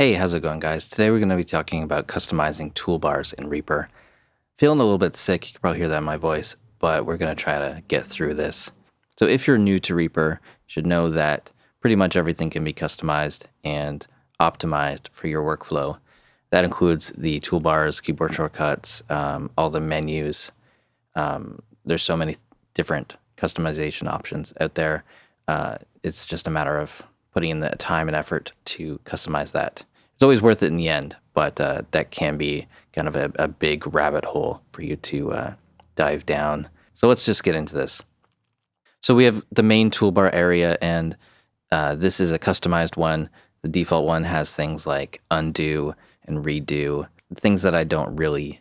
Hey, how's it going, guys? Today we're going to be talking about customizing toolbars in Reaper. Feeling a little bit sick, you can probably hear that in my voice, but we're going to try to get through this. So if you're new to Reaper, you should know that pretty much everything can be customized and optimized for your workflow. That includes the toolbars, keyboard shortcuts, all the menus. There's so many different customization options out there. It's just a matter of putting in the time and effort to customize that. It's always worth it in the end, but that can be kind of a big rabbit hole for you to dive down. So let's just get into this. So we have the main toolbar area, and this is a customized one. The default one has things like undo and redo, things that I don't really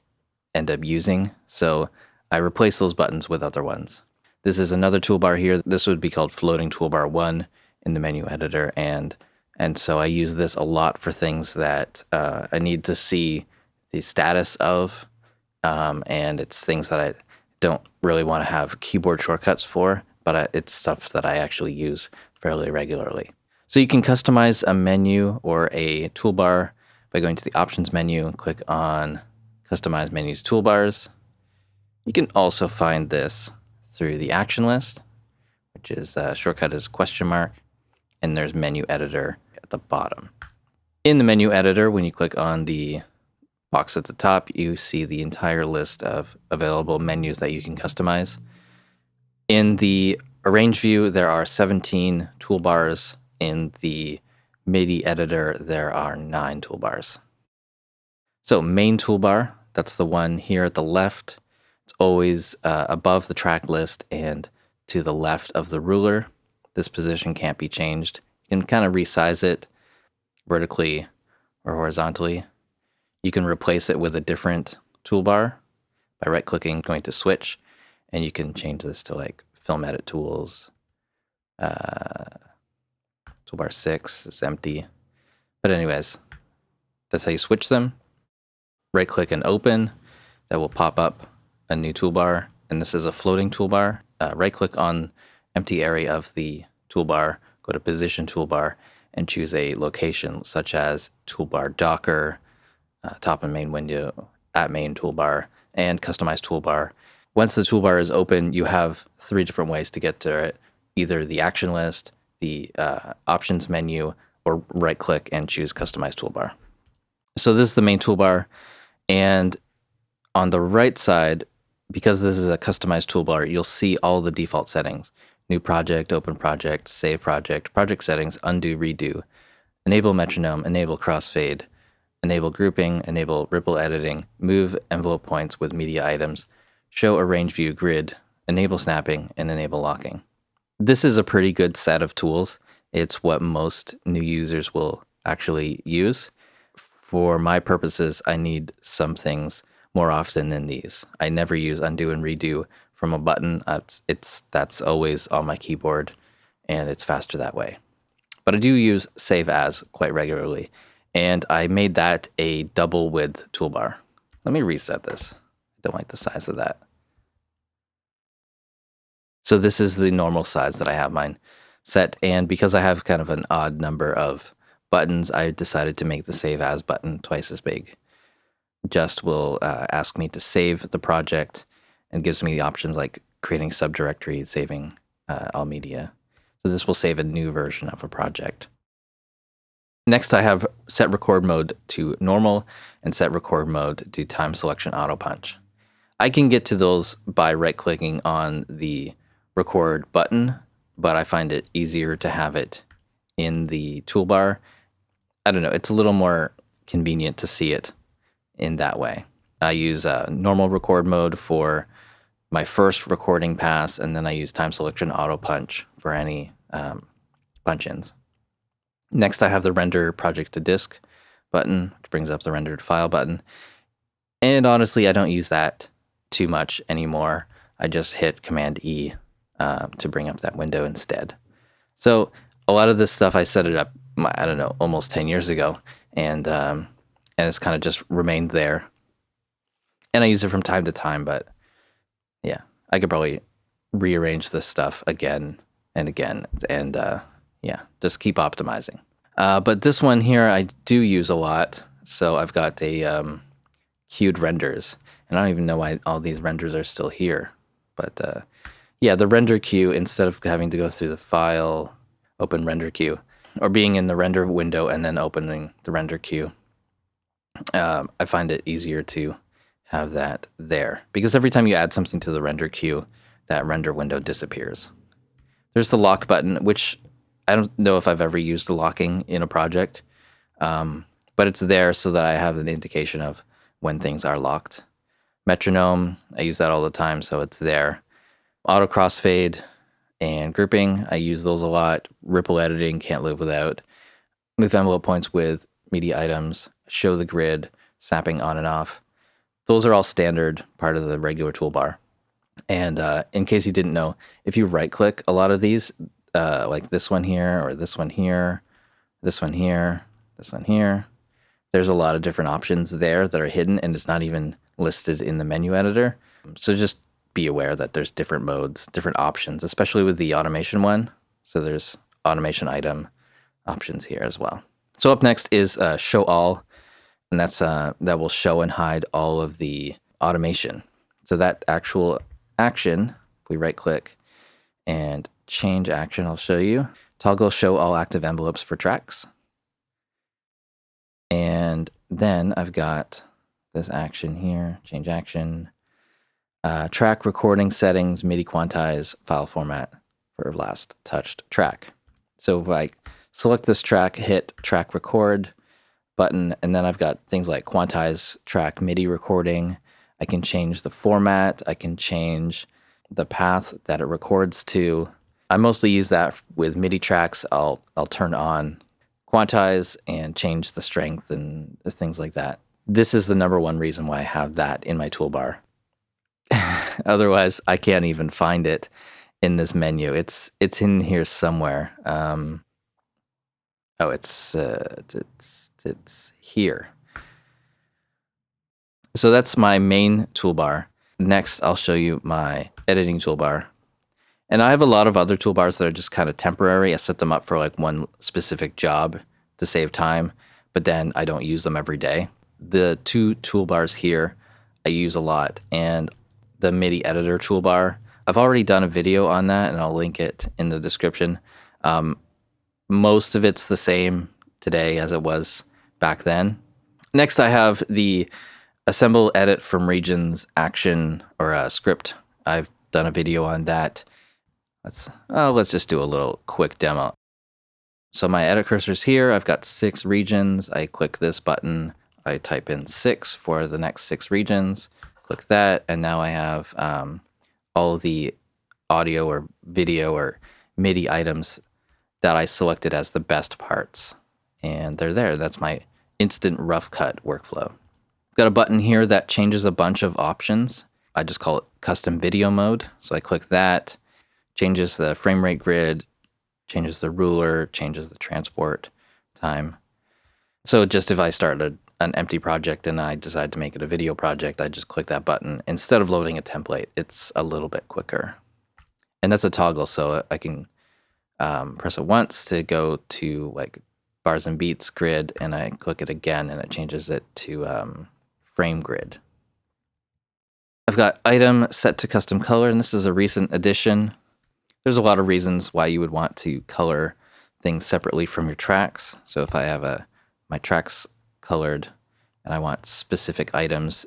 end up using. So I replace those buttons with other ones. This is another toolbar here. This would be called floating toolbar 1 in the menu editor, and so I use this a lot for things that I need to see the status of, and it's things that I don't really want to have keyboard shortcuts for, but it's stuff that I actually use fairly regularly. So you can customize a menu or a toolbar by going to the options menu and click on customize menus toolbars. You can also find this through the action list, which is shortcut is question mark, and there's menu editor at the bottom. In the menu editor, when you click on the box at the top, you see the entire list of available menus that you can customize. In the arrange view, there are 17 toolbars. In the MIDI editor, there are 9 toolbars. So main toolbar, that's the one here at the left. It's always above the track list and to the left of the ruler. This position can't be changed. You can kind of resize it vertically or horizontally. You can replace it with a different toolbar by right-clicking, going to switch, and you can change this to like film edit tools. Toolbar 6 is empty. But anyways, that's how you switch them. Right-click and open. That will pop up a new toolbar, and this is a floating toolbar. Right-click on empty area of the toolbar, go to Position Toolbar, and choose a location such as Toolbar Docker, top and main window, at main toolbar, and Customize Toolbar. Once the toolbar is open, you have 3 different ways to get to it, either the action list, the options menu, or right-click and choose Customize Toolbar. So this is the main toolbar, and on the right side, because this is a customized toolbar, you'll see all the default settings. New project, open project, save project, project settings, undo, redo, enable metronome, enable crossfade, enable grouping, enable ripple editing, move envelope points with media items, show arrange view grid, enable snapping, and enable locking. This is a pretty good set of tools. It's what most new users will actually use. For my purposes, I need some things more often than these. I never use undo and redo from a button. That's always on my keyboard, and it's faster that way. But I do use save as quite regularly, and I made that a double width toolbar. Let me reset this. I don't like the size of that. So this is the normal size that I have mine set, and because I have kind of an odd number of buttons, I decided to make the save as button twice as big. Just will ask me to save the project and gives me the options like creating subdirectory, saving all media. So this will save a new version of a project. Next, I have set record mode to normal and set record mode to time selection auto punch. I can get to those by right-clicking on the record button, but I find it easier to have it in the toolbar. I don't know, it's a little more convenient to see it in that way. I use normal record mode for my first recording pass, and then I use time selection auto punch for any punch-ins. Next, I have the render project to disk button, which brings up the render to file button. And honestly, I don't use that too much anymore. I just hit Command E to bring up that window instead. So a lot of this stuff, I set it up, I don't know, almost 10 years ago, and it's kind of just remained there. And I use it from time to time, but yeah, I could probably rearrange this stuff again and again, and yeah, just keep optimizing. But this one here I do use a lot. So I've got a queued renders. And I don't even know why all these renders are still here. But yeah, the render queue, instead of having to go through the file, open render queue, or being in the render window and then opening the render queue, I find it easier to have that there. Because every time you add something to the render queue, that render window disappears. There's the lock button, which I don't know if I've ever used locking in a project, but it's there so that I have an indication of when things are locked. Metronome, I use that all the time, so it's there. Auto crossfade and grouping, I use those a lot. Ripple editing, can't live without. Move envelope points with media items, show the grid, snapping on and off. Those are all standard part of the regular toolbar. And in case you didn't know, if you right-click a lot of these, like this one here, or this one here, this one here, this one here, there's a lot of different options there that are hidden, and it's not even listed in the menu editor. So just be aware that there's different modes, different options, especially with the automation one. So there's automation item options here as well. So up next is show all, and that's that will show and hide all of the automation. So that actual action, if we right click and change action, I'll show you. Toggle show all active envelopes for tracks. And then I've got this action here, change action, track recording settings, MIDI quantize, file format for last touched track. So if I select this track, hit track record button, and then I've got things like quantize track MIDI recording. I can change the format. I can change the path that it records to. I mostly use that with MIDI tracks. I'll turn on quantize and change the strength and things like that. This is the number one reason why I have that in my toolbar. Otherwise, I can't even find it in this menu. It's in here somewhere. It's here. So that's my main toolbar. Next, I'll show you my editing toolbar. And I have a lot of other toolbars that are just kind of temporary. I set them up for like one specific job to save time, but then I don't use them every day. The two toolbars here I use a lot, and the MIDI editor toolbar, I've already done a video on that, and I'll link it in the description. Most of it's the same today as it was back then. Next, I have the assemble edit from regions action or script. I've done a video on that. Let's just do a little quick demo. So my edit cursor's here. I've got 6 regions. I click this button. I type in 6 for the next 6 regions. Click that, and now I have all of the audio or video or MIDI items that I selected as the best parts. And they're there. That's my instant rough cut workflow. Got a button here that changes a bunch of options. I just call it custom video mode. So I click that, changes the frame rate grid, changes the ruler, changes the transport time. So just if I start an empty project and I decide to make it a video project, I just click that button. Instead of loading a template, it's a little bit quicker. And that's a toggle, so I can press it once to go to like bars and beats grid, and I click it again and it changes it to frame grid. I've got item set to custom color, and this is a recent addition. There's a lot of reasons why you would want to color things separately from your tracks. So if I have my tracks colored and I want specific items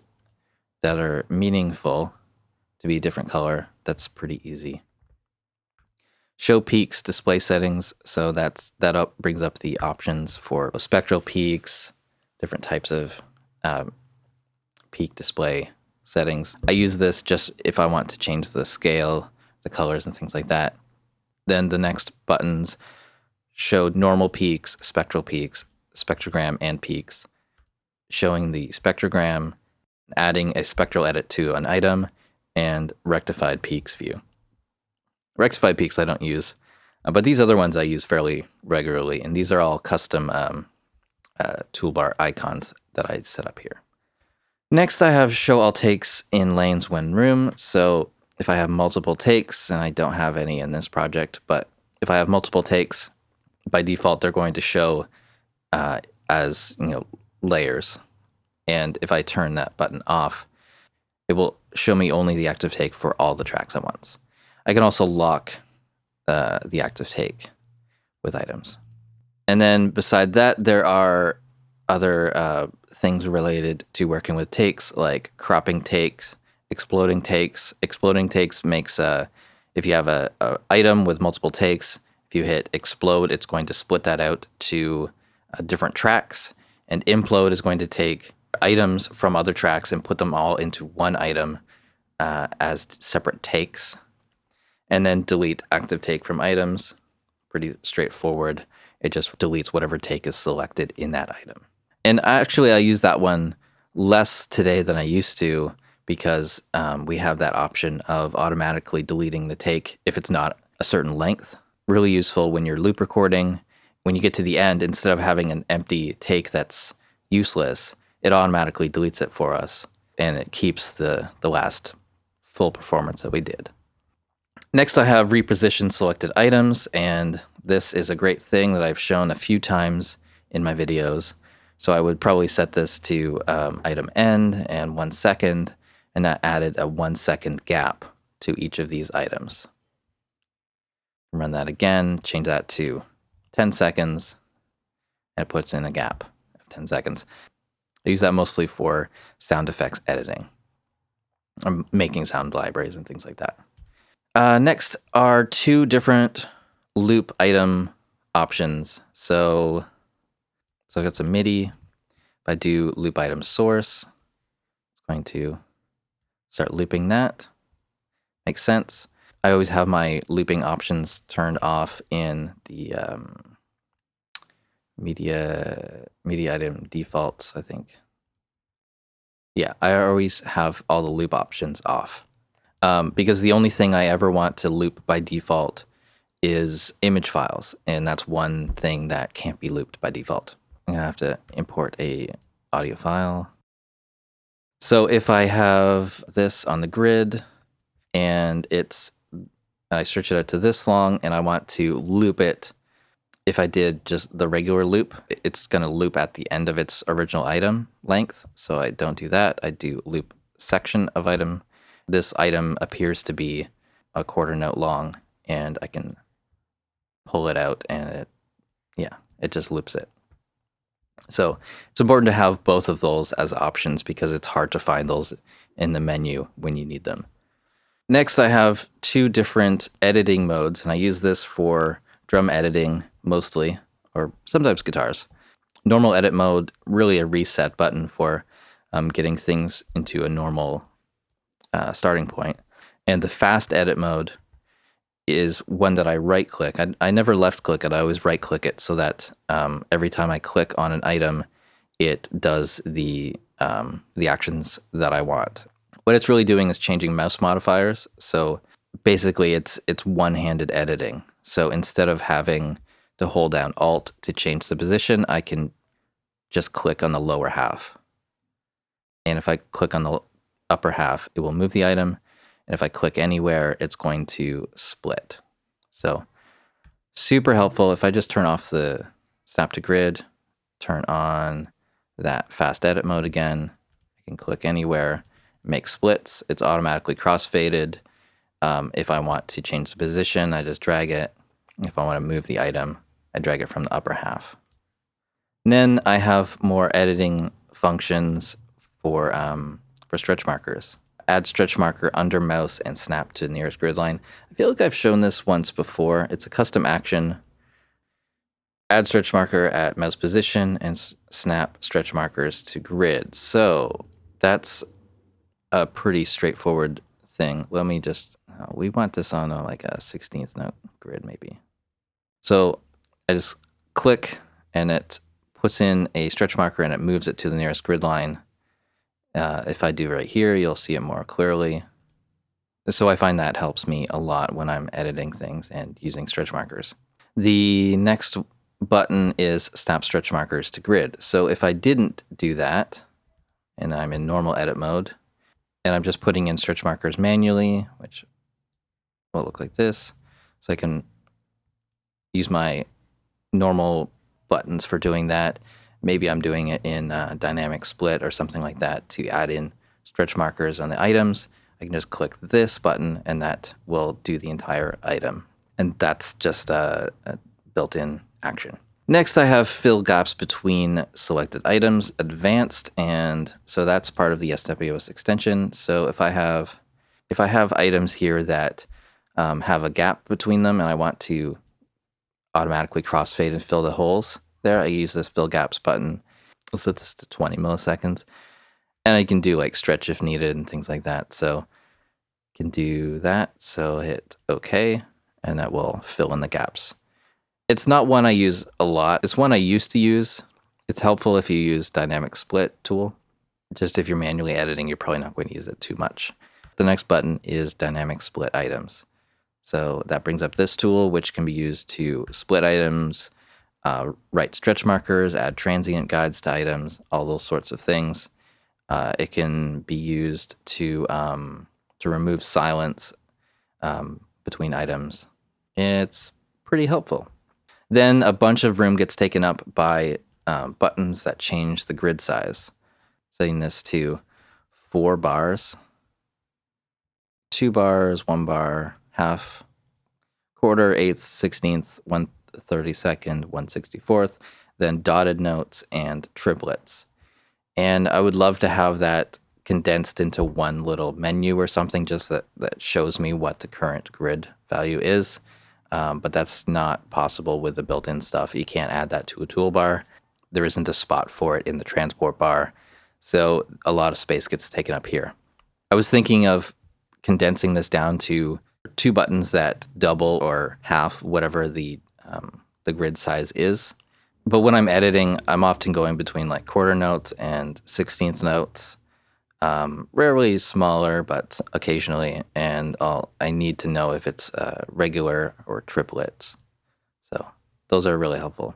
that are meaningful to be a different color, that's pretty easy. Show peaks display settings. So that brings up the options for spectral peaks, different types of peak display settings. I use this just if I want to change the scale, the colors, and things like that. Then the next buttons show normal peaks, spectrogram, and peaks. Showing the spectrogram, adding a spectral edit to an item, and rectified peaks view. Rectified peaks I don't use, but these other ones I use fairly regularly, and these are all custom toolbar icons that I set up here. Next, I have show all takes in lanes when room. So if I have multiple takes, and I don't have any in this project, but if I have multiple takes, by default, they're going to show as layers. And if I turn that button off, it will show me only the active take for all the tracks at once. I can also lock the active take with items. And then beside that, there are other things related to working with takes, like cropping takes, exploding takes. Exploding takes makes, if you have a item with multiple takes, if you hit explode, it's going to split that out to different tracks. And implode is going to take items from other tracks and put them all into one item as separate takes. And then delete active take from items. Pretty straightforward. It just deletes whatever take is selected in that item. And actually, I use that one less today than I used to because we have that option of automatically deleting the take if it's not a certain length. Really useful when you're loop recording. When you get to the end, instead of having an empty take that's useless, it automatically deletes it for us, and it keeps the last full performance that we did. Next, I have reposition selected items, and this is a great thing that I've shown a few times in my videos. So I would probably set this to item end and 1 second, and that added a 1 second gap to each of these items. Run that again, change that to 10 seconds, and it puts in a gap of 10 seconds. I use that mostly for sound effects editing. I'm making sound libraries and things like that. Next are 2 different loop item options. So I've got some MIDI. If I do loop item source, it's going to start looping that. Makes sense. I always have my looping options turned off in the media item defaults, I think. Yeah, I always have all the loop options off. Because the only thing I ever want to loop by default is image files, and that's one thing that can't be looped by default. I'm gonna have to import a audio file. So if I have this on the grid and I stretch it out to this long and I want to loop it, if I did just the regular loop, it's gonna loop at the end of its original item length. So I don't do that. I do loop section of item. This item appears to be a 1/4 note long, and I can pull it out and it just loops it. So it's important to have both of those as options because it's hard to find those in the menu when you need them. Next, I have 2 different editing modes, and I use this for drum editing mostly, or sometimes guitars. Normal edit mode, really a reset button for getting things into a normal starting point. And the fast edit mode is one that I right click. I never left click it. I always right click it so that every time I click on an item, it does the actions that I want. What it's really doing is changing mouse modifiers. So basically it's one-handed editing. So instead of having to hold down Alt to change the position, I can just click on the lower half. And if I click on the upper half, it will move the item. And if I click anywhere, it's going to split. So super helpful. If I just turn off the snap to grid, turn on that fast edit mode again, I can click anywhere, make splits. It's automatically crossfaded. If I want to change the position, I just drag it. If I want to move the item, I drag it from the upper half. And then I have more editing functions for stretch markers. Add stretch marker under mouse and snap to nearest grid line. I feel like I've shown this once before. It's a custom action. Add stretch marker at mouse position and snap stretch markers to grid. So that's a pretty straightforward thing. Let me just, we want this on like a 16th note grid maybe. So I just click and it puts in a stretch marker and it moves it to the nearest grid line. If I do right here, you'll see it more clearly. So I find that helps me a lot when I'm editing things and using stretch markers. The next button is snap stretch markers to grid. So if I didn't do that, and I'm in normal edit mode, and I'm just putting in stretch markers manually, which will look like this. So I can use my normal buttons for doing that. Maybe I'm doing it in dynamic split or something like that to add in stretch markers on the items. I can just click this button and that will do the entire item. And that's just a built-in action. Next, I have fill gaps between selected items, advanced, and so that's part of the SWS extension. So if I have items here that have a gap between them and I want to automatically crossfade and fill the holes there, I use this fill gaps button. I'll set this to 20 milliseconds. And I can do like stretch if needed and things like that. So I can do that. So hit OK, and that will fill in the gaps. It's not one I use a lot. It's one I used to use. It's helpful if you use dynamic split tool. Just if you're manually editing, you're probably not going to use it too much. The next button is dynamic split items. So that brings up this tool, which can be used to split items, write stretch markers, add transient guides to items, all those sorts of things. It can be used to remove silence between items. It's pretty helpful. Then a bunch of room gets taken up by buttons that change the grid size. Setting this to 4 bars, 2 bars, 1 bar, half, quarter, eighth, 16th, 1/32, 1/64, then dotted notes and triplets. And I would love to have that condensed into one little menu or something, just that shows me what the current grid value is. But that's not possible with the built-in stuff. You can't add that to a toolbar. There isn't a spot for it in the transport bar. So a lot of space gets taken up here. I was thinking of condensing this down to 2 buttons that double or half whatever the grid size is. But when I'm editing, I'm often going between like quarter notes and 16th notes. Rarely smaller, but occasionally, and I need to know if it's regular or triplets. So those are really helpful.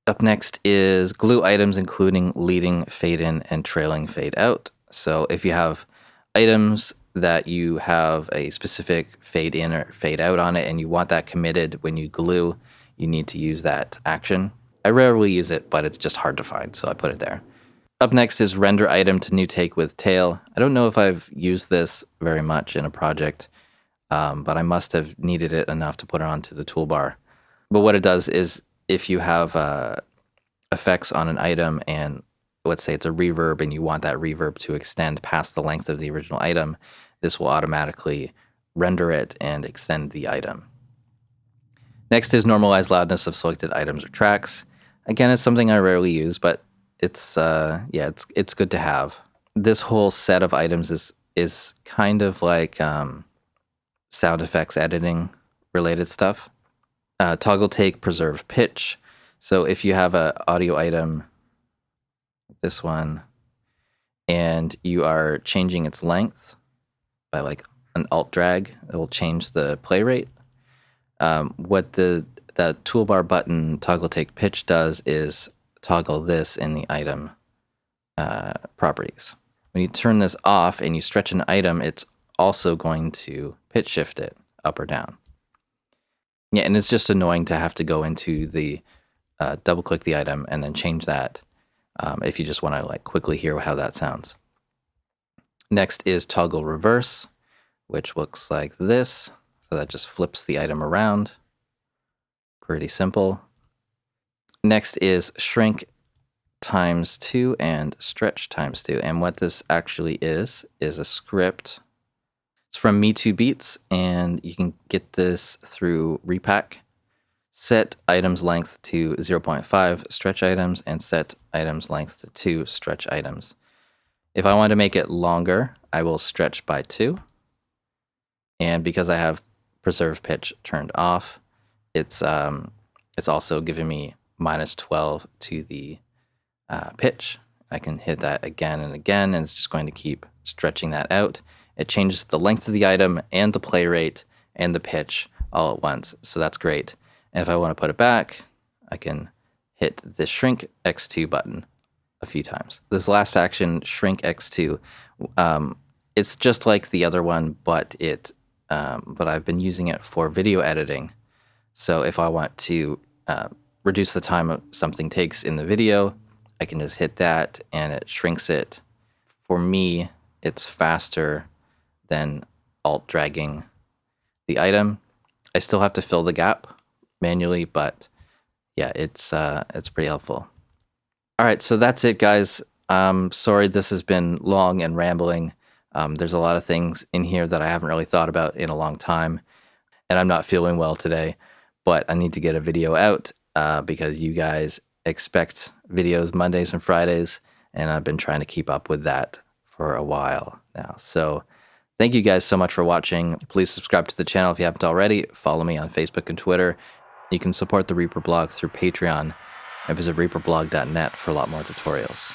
Up next is glue items, including leading, fade in, and trailing fade out. So if you have items that you have a specific fade in or fade out on it, and you want that committed when you glue, you need to use that action. I rarely use it, but it's just hard to find, so I put it there. Up next is render item to new take with tail. I don't know if I've used this very much in a project, but I must have needed it enough to put it onto the toolbar. But what it does is if you have effects on an item and let's say it's a reverb and you want that reverb to extend past the length of the original item, this will automatically render it and extend the item. Next is normalize loudness of selected items or tracks. Again, it's something I rarely use, but it's good to have. This whole set of items is kind of like sound effects editing related stuff. Toggle take, preserve pitch. So if you have an audio item, this one, and you are changing its length by like an alt drag, it will change the play rate. What the toolbar button toggle take pitch does is toggle this in the item properties. When you turn this off and you stretch an item, it's also going to pitch shift it up or down. Yeah, and it's just annoying to have to go into the double click the item and then change that if you just want to like quickly hear how that sounds. Next is toggle reverse, which looks like this. So that just flips the item around. Pretty simple. Next is shrink ×2 and stretch ×2. And what this actually is a script. It's from Me2Beats, and you can get this through Repack. Set items length to 0.5 stretch items and set items length to 2 stretch items. If I want to make it longer, I will stretch by 2. And because I have preserve pitch turned off, it's also giving me -12 to the pitch. I can hit that again and again, and it's just going to keep stretching that out. It changes the length of the item and the play rate and the pitch all at once, so that's great. And if I want to put it back, I can hit the shrink x2 button a few times. This last action, shrink x2, it's just like the other one, but I've been using it for video editing. So if I want to reduce the time something takes in the video, I can just hit that and it shrinks it. For me, it's faster than alt dragging the item. I still have to fill the gap manually, but yeah, it's pretty helpful. All right, so that's it, guys. Sorry this has been long and rambling. There's a lot of things in here that I haven't really thought about in a long time, and I'm not feeling well today, but I need to get a video out because you guys expect videos Mondays and Fridays, and I've been trying to keep up with that for a while now. So thank you guys so much for watching. Please subscribe to the channel if you haven't already. Follow me on Facebook and Twitter. You can support the Reaper blog through Patreon and visit reaperblog.net for a lot more tutorials.